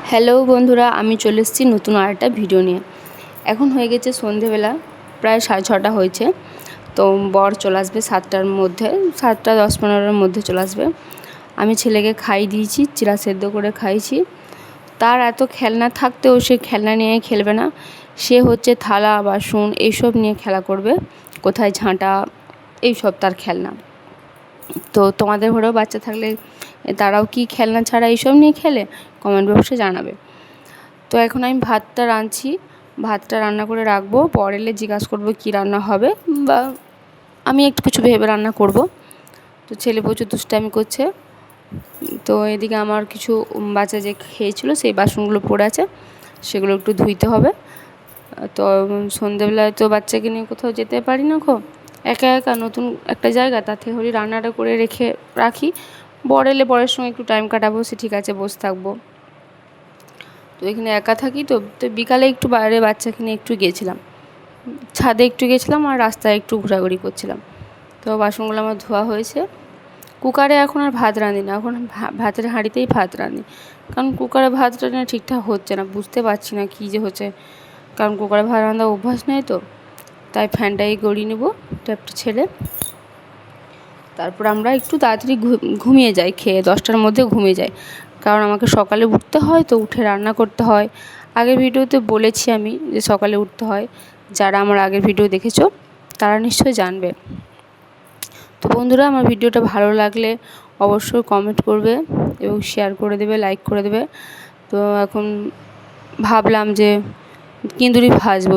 Hello বন্ধুরা, আমি চলে এসেছি নতুন আরেকটা ভিডিও নিয়ে। এখন হয়ে গেছে সন্ধেবেলা, প্রায় 6:30 হয়েছে। তো বর চলে আসবে 7টার মধ্যে, 7টা 10-15-এর মধ্যে চলে আসবে। আমি ছেলেকে খাইয়ে দিয়েছি, চিড়া সেদ্ধ করে খাইয়েছি। তার এত খেলনা থাকতেও সে খেলনা নিয়ে খেলবে না। সে হচ্ছে থালা বাসন এইসব নিয়ে খেলা করবে, কোথায় ঝাঁটা, এইসব তার খেলনা। তো তোমাদের ঘরেও বাচ্চা থাকলে তারাও কি খেলনা ছাড়া এইসব নিয়ে খেলে? কমেন্ট বক্সে জানাবে। তো এখন আমি ভাতটা রাঁধছি, ভাতটা রান্না করে রাখবো। পর এলে জিজ্ঞাসা করবো কী রান্না হবে, বা আমি একটু কিছু ভেবে রান্না করব। তো ছেলে প্রচুর দুষ্টামি করছে। তো এদিকে আমার কিছু বাচ্চা যে খেয়েছিলো সেই বাসনগুলো পড়ে আছে, সেগুলো একটু ধুইতে হবে। তো সন্ধেবেলায় তো বাচ্চাকে নিয়ে কোথাও যেতে পারি না একা একা, নতুন একটা জায়গা, তাতে হলে রান্নাটা করে রেখে রাখি। বর এলে বরের সঙ্গে একটু টাইম কাটাবো, সে ঠিক আছে, বসে থাকবো। তো এখানে একা থাকি, তো বিকালে একটু বাইরে বাচ্চাকে নিয়ে একটু গিয়েছিলাম, ছাদে একটু গেছিলাম, আর রাস্তায় একটু ঘোরাঘুরি করছিলাম। তো বাসনগুলো আমার ধোয়া হয়েছে। কুকারে এখন আর ভাত রাঁধি না, এখন ভাতের হাঁড়িতেই ভাত রাঁধি। কারণ কুকারে ভাত রান্না ঠিকঠাক হচ্ছে না, বুঝতে পারছি না কী যে হচ্ছে। কারণ কুকারে ভাত রান্না অভ্যাস নেই, তো তাই ফ্যানটাই গড়িয়ে নেবো ট্যাপটা ছেড়ে। তারপর আমরা একটু তাড়াতাড়ি ঘুমিয়ে যাই, খেয়ে 10টার মধ্যে ঘুমিয়ে যাই। কারণ আমাকে সকালে উঠতে হয়, তো উঠে রান্না করতে হয়। আগের ভিডিওতে বলেছি আমি যে সকালে উঠতে হয়। যারা আমার আগের ভিডিও দেখেছো তারা নিশ্চয়ই জানবে। তো বন্ধুরা, আমার ভিডিওটা ভালো লাগলে অবশ্যই কমেন্ট করবে এবং শেয়ার করে দেবে, লাইক করে দেবে। তো এখন ভাবলাম যে কিন্দুরি ভাজবো,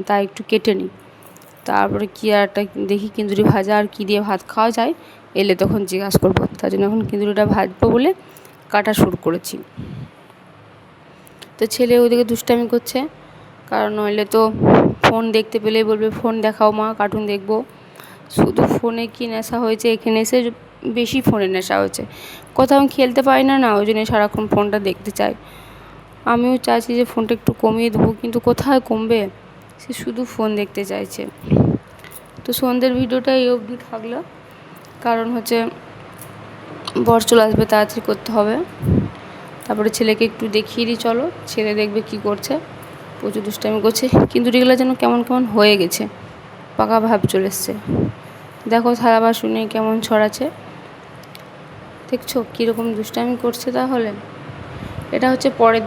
তাই একটু কেটে নিই। তারপরে কি আর একটা দেখি কিন্দুরি ভাজা আর কী দিয়ে ভাত খাওয়া যায়, এলে তখন জিজ্ঞাসা করবো। তার জন্য এখন কিন্দুরিটা ভাজবো বলে কাটা শুরু করেছি। তো ছেলে ওদিকে দুষ্টামি করছে, কারণ নইলে তো ফোন দেখতে পেলেই বলবে ফোন দেখাও মা, কার্টুন দেখবো। শুধু ফোনে কি নেশা হয়েছে, এখানে এসে বেশি ফোনের নেশা হয়েছে। কোথাও খেলতে পারি না, ওই জন্য সারাক্ষণ ফোনটা দেখতে চাই। আমিও চাইছি যে ফোনটা একটু কমিয়ে দেবো, কিন্তু কোথায় কমবে, সে শুধু ফোন দেখতে চাইছে। তো সন্ধ্যের ভিডিওটা এই অবধি থাকলো, কারণ হচ্ছে বর চলে আসবে, তাড়াতাড়ি করতে হবে। তারপরে ছেলেকে একটু দেখিয়ে দিই, চলো। ছেলে দেখবে কি করছে, প্রচুর দুষ্টামি করছে। কিন্তু এগুলো যেন কেমন কেমন হয়ে গেছে, পাকা ভাব চলে এসছে। দেখো থালা বাসনে কেমন ছড়াচ্ছে, দেখছো কীরকম দুষ্টামি করছে। তাহলে এটা হচ্ছে পরের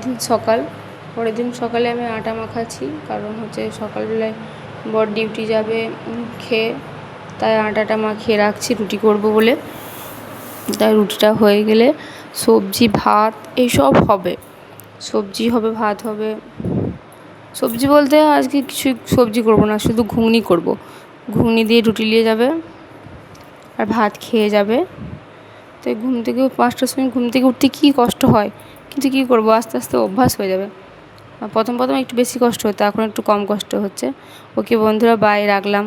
দিন সকালে আমি আটা মাখাচ্ছি, কারণ হচ্ছে সকালবেলায় বর ডিউটি যাবে খেয়ে, তাই আটাটা মাখিয়ে রাখছি রুটি করব বলে। তাই রুটিটা হয়ে গেলে সবজি ভাত এইসব হবে, সবজি হবে, ভাত হবে। সবজি বলতে আজকে কিছু সবজি করব না, শুধু ঘুগনি করব। ঘুগনি দিয়ে রুটি নিয়ে যাবে আর ভাত খেয়ে যাবে। তাই 5টার সময় ঘুম থেকে উঠতে কী কষ্ট হয়, কিন্তু কী করব, আস্তে আস্তে অভ্যাস হয়ে যাবে। প্রথম একটু বেশি কষ্ট হতো, এখন একটু কম কষ্ট হচ্ছে। ওকে বন্ধুরা, বাই, রাখলাম।